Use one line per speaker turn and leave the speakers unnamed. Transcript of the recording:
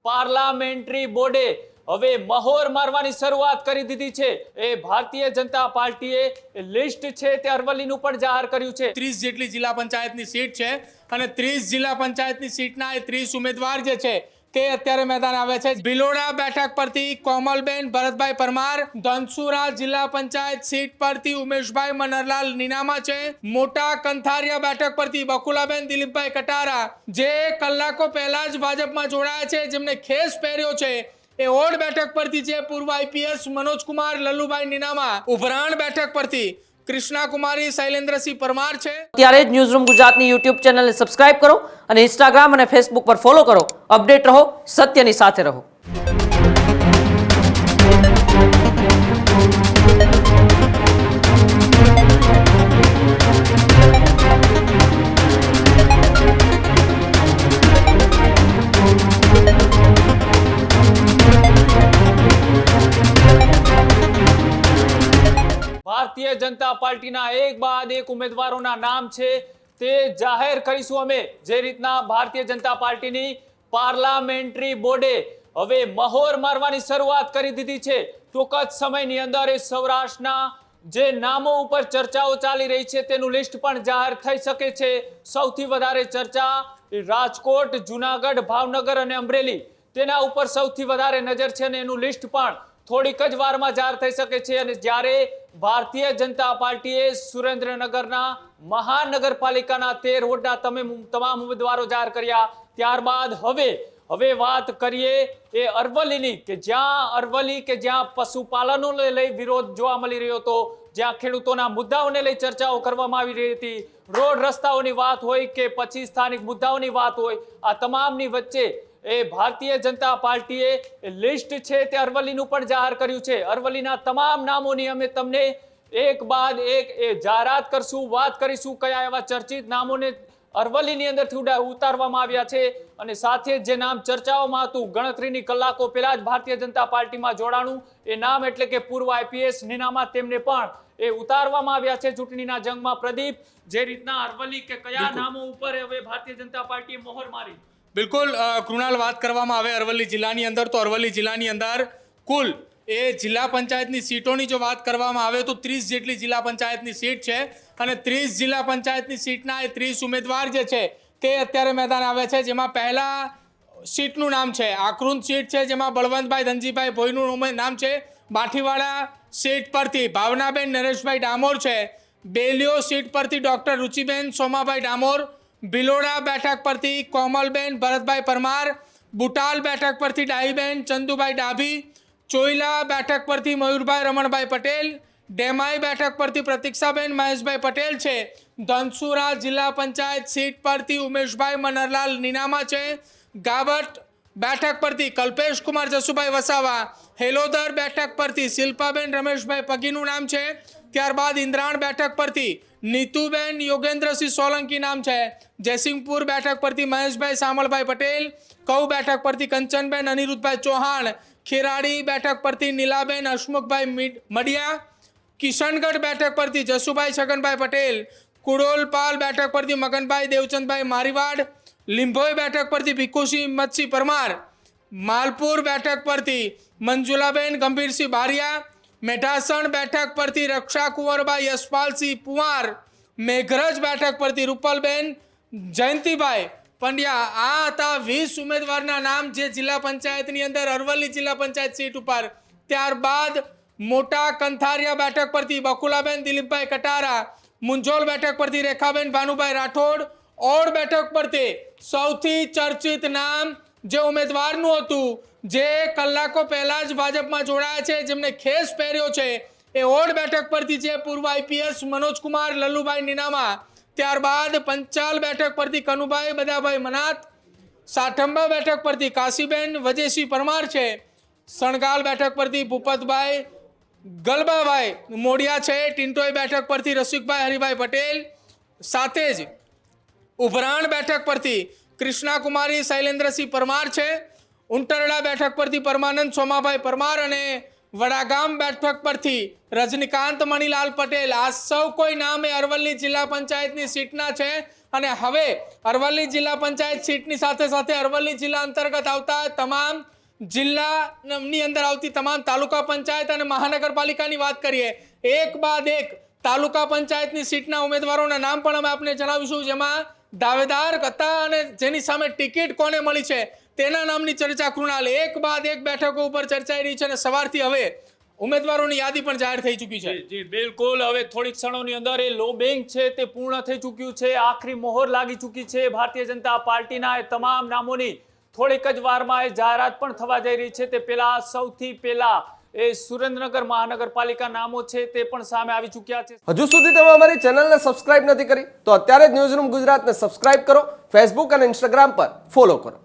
Parliamentary બોર્ડે હવે મહોર મારવાની શરૂઆત કરી દીધી છે। એ ભારતીય જનતા પાર્ટીએ લિસ્ટ છે તે અરવલ્લીનું પણ જાહેર કર્યું છે।
30 જેટલી જિલ્લા પંચાયતની સીટ છે અને 30 જિલ્લા પંચાયતની સીટના એ 30 ઉમેદવાર જે છે તે અત્યારે મેદાન આવે છે। ભિલોડા બેઠક પરથી કોમલબેન ભરતભાઈ પરમાર, ધનસુરા જિલ્લા પંચાયત સીટ પરથી ઉમેશભાઈ મનહરલાલ નીનામા છે। મોટા કંથારિયા બેઠક પરથી બકુલાબેન દિલીપભાઈ કટારા જે કલાકો પહેલા જ ભાજપમાં જોડાયા છે, જેમને ખેસ પહેર્યો છે। એ ઓડ બેઠક પરથી છે પૂર્વ આઈપીએસ મનોજકુમાર લલ્લુભાઈ નીનામા। ઉભરાણ બેઠક પરથી કૃષ્ણા કુમારી શૈલેન્દ્રસિંહ પરમાર છે।
ત્યારે જ ન્યૂઝરૂમ ગુજરાતની યુટ્યુબ ચેનલને સબસ્ક્રાઇબ કરો અને ઇન્સ્ટાગ્રામ અને ફેસબુક પર ફોલો કરો। અપડેટ રહો, સત્યની સાથે રહો।
ભારતીય જનતા પાર્ટીના એક બાદ એક ઉમેદવારોના નામ છે તે જાહેર કરીશું અમે। જે રીતના ભારતીય જનતા પાર્ટીની પાર્લામેન્ટરી બોર્ડે હવે મહોર મારવાની શરૂઆત કરી દીધી છે। ટૂંક જ સમયની અંદર એ સૌરાષ્ટ્રના જે નામો ઉપર ચર્ચાઓ ચાલી રહી છે તેનું લિસ્ટ પણ જાહેર થઈ શકે છે। સૌથી વધારે ચર્ચા રાજકોટ, જુનાગઢ, ભાવનગર અને અમરેલી તેના ઉપર સૌથી વધારે નજર છે અને એનું લિસ્ટ પણ થોડીક જ વારમાં જાહેર થઈ શકે છે। અને જ્યારે ભારતીય જનતા પાર્ટીએ સુરેન્દ્રનગરના મહાનગરપાલિકાના 13 વોર્ડના તમામ ઉમેદવારો જાહેર કર્યા, ત્યારબાદ હવે વાત કરીએ એ અરવલ્લીની કે જ્યાં પશુપાલનોને લઈ વિરોધ જોવા મળી રહ્યો હતો, જ્યાં ખેડૂતોના મુદ્દાઓને લઈ ચર્ચાઓ કરવામાં આવી રહી હતી। રોડ રસ્તાઓની વાત હોય કે પછી સ્થાનિક મુદ્દાઓની વાત હોય, આ તમામની વચ્ચે એ ભારતીય જનતા પાર્ટીએ લિસ્ટ છે તે અરવલ્લીનું પણ જાહેર કર્યું છે। અરવલ્લીના તમામ નામોની અમે તમને એક બાદ એક એ જાહેરાત કરશું, વાત કરીશું કયા એવા ચર્ચિત નામોને અરવલ્લીની અંદરથી ઉતારવામાં આવ્યા છે અને સાથે જે નામ ચર્ચાઓમાં હતું, ગણતરીની કલાકો પહેલા જ ભારતીય જનતા પાર્ટીમાં જોડાણું એ નામ એટલે કે પૂર્વ આઈપીએસ નીનામા, તેમને પણ એ ઉતારવામાં આવ્યા છે ચૂંટણીના જંગમાં। પ્રદીપ, જે રીતના અરવલ્લી કે કયા નામો ઉપર હવે ભારતીય જનતા પાર્ટીએ મોહર મારી?
બિલકુલ કૃણાલ, વાત કરવામાં આવે અરવલ્લી જિલ્લાની અંદર તો અરવલ્લી જિલ્લાની અંદર કુલ એ જિલ્લા પંચાયતની સીટોની જો વાત કરવામાં આવે તો 30 જેટલી જિલ્લા પંચાયતની સીટ છે અને 30 જિલ્લા પંચાયતની સીટના એ 30 ઉમેદવાર જે છે તે અત્યારે મેદાન આવે છે। જેમાં પહેલા સીટનું નામ છે આકરુંદ સીટ છે, જેમાં બળવંતભાઈ ધનજીભાઈ ભોઈનું નામ છે। બાઠીવાડા સીટ પરથી ભાવનાબેન નરેશભાઈ ડામોર છે। બેલિયો સીટ પરથી ડોક્ટર રુચિબેન સોમાભાઈ ડામોર। ભિલોડા બેઠક પરથી કોમલબેન ભરતભાઈ પરમાર। બુટાલ બેઠક પરથી ડાહીબેન ચંદુભાઈ ડાભી। ચોઈલા બેઠક પરથી મયુરભાઈ રમણભાઈ પટેલ। ડેમાઈ બેઠક પરથી પ્રતીક્ષાબેન મહેશભાઈ પટેલ છે। ધનસુરા જિલ્લા પંચાયત સીટ પરથી ઉમેશભાઈ મનહરલાલ નીનામા છે। ગાબટ બેઠક પરથી કલ્પેશ કુમાર જસુભાઈ વસાવા। હેલોદર બેઠક પરથી શિલ્પાબેન રમેશભાઈ પગીનું નામ છે। ત્યારબાદ ઇન્દ્રાણ બેઠક પરથી નીતુબેન યોગેન્દ્રસિંહ સોલંકી નામ છે। જયસિંહપુર બેઠક પરથી મહેશભાઈ સામળભાઈ પટેલ। કઉ બેઠક પરથી કંચનબેન અનિરુદ્ધભાઈ ચૌહાણ। ખેરાડી બેઠક પરથી નીલાબેન હસમુખભાઈ મડિયા। કિશનગઢ બેઠક પરથી જસુભાઈ છગનભાઈ પટેલ। કુડોલપાલ બેઠક પરથી મગનભાઈ દેવચંદભાઈ મારીવાડ। લીંભોઈ બેઠક પરથી ભીખુસિંહ હિંમતસિંહ પરમાર। માલપુર બેઠક પરથી મંજુલાબેન ગંભીરસિંહ બારિયા। મેઢાસણ બેઠક પરથી રક્ષા કુંવરબાઈ યશપાલસિંહ પુવાર। મેઘરજ બેઠક પરથી રૂપલબેન જયંતિભાઈ પંડ્યા। આ હતા 20 ઉમેદવારના નામ જે જિલ્લા પંચાયતની અંદર અરવલ્લી જિલ્લા પંચાયત સીટ ઉપર। ત્યારબાદ મોટા કંથારિયા બેઠક પરથી બકુલાબેન દિલીપભાઈ કટારા। મુંજોલ બેઠક પરથી રેખાબેન ભાનુભાઈ રાઠોડ। ઓડ બેઠક પરથી સૌથી ચર્ચિત નામ જે ઉમેદવારનું હતું, જે કલાકો પહેલા જ ભાજપમાં જોડાયા છે, જેમને ખેસ પહેર્યો છે, એ ઓડ બેઠક પરથી છે પૂર્વ આઈપીએસ મનોજકુમાર લલ્લુભાઈ નીનામા। ત્યારબાદ પંચાલ બેઠક પરથી કનુભાઈ બદાભાઈ મનાત। સાઠંબા બેઠક પરથી કાશીબેન વજેસિંહ પરમાર છે। સણગાલ બેઠક પરથી ભૂપતભાઈ ગલબાભાઈ મોડિયા છે। ટિન્ટોઈ બેઠક પરથી રસિકભાઈ હરિભાઈ પટેલ। સાથે જ ઉભરાણ બેઠક પરથી કૃષ્ણા કુમારી શૈલેન્દ્રસિંહ પરમાર છે। ઉંટરડા બેઠક પરથી પરમાનંદ સોમાભાઈ પરમાર અને વડાગામ બેઠક પરથી રજનીકાંત મણીલાલ પટેલ। આ સૌ કોઈ નામ એ અરવલ્લી જિલ્લા પંચાયતની સીટના છે અને હવે અરવલ્લી જિલ્લા પંચાયત સીટની સાથે સાથે અરવલ્લી જિલ્લા અંતર્ગત આવતા તમામ જિલ્લાની અંદર આવતી તમામ તાલુકા પંચાયત અને મહાનગરપાલિકાની વાત કરીએ, એક બાદ એક તાલુકા પંચાયતની સીટના ઉમેદવારોના નામ પણ અમે આપને જણાવીશું, જેમાં દાવેદાર હતા અને જેની સામે ટિકિટ કોને મળી છે તેના નામની ચર્ચા કૃણાલ એક બાદ એક બેઠકો ઉપર ચર્ચાઈ રહી છે અને સવારથી હવે ઉમેદવારોની યાદી પણ જાહેર થઈ ચૂકી છે.
જી બિલકુલ, હવે થોડીક ક્ષણોની અંદર એ લો બેંક છે તે પૂર્ણ થઈ ચૂક્યું છે, આખરી મોહર લાગી ચૂકી છે ભારતીય જનતા પાર્ટીના એ તમામ નામોની થોડીક જ વારમાં એ જાહેરાત પણ થવા જઈ રહી છે. તે પહેલા સૌથી પહેલા એ સુરેન્દ્રનગર મહાનગરપાલિકા નામો છે તે પણ સામે આવી ચૂક્યા છે.
હજુ સુધી તમે અમારી ચેનલને સબસ્ક્રાઇબ નથી કરી તો અત્યારે જ ન્યૂઝરૂમ ગુજરાતને સબસ્ક્રાઇબ કરો, ફેસબુક અને ઇન્સ્ટાગ્રામ પર ફોલો કરો.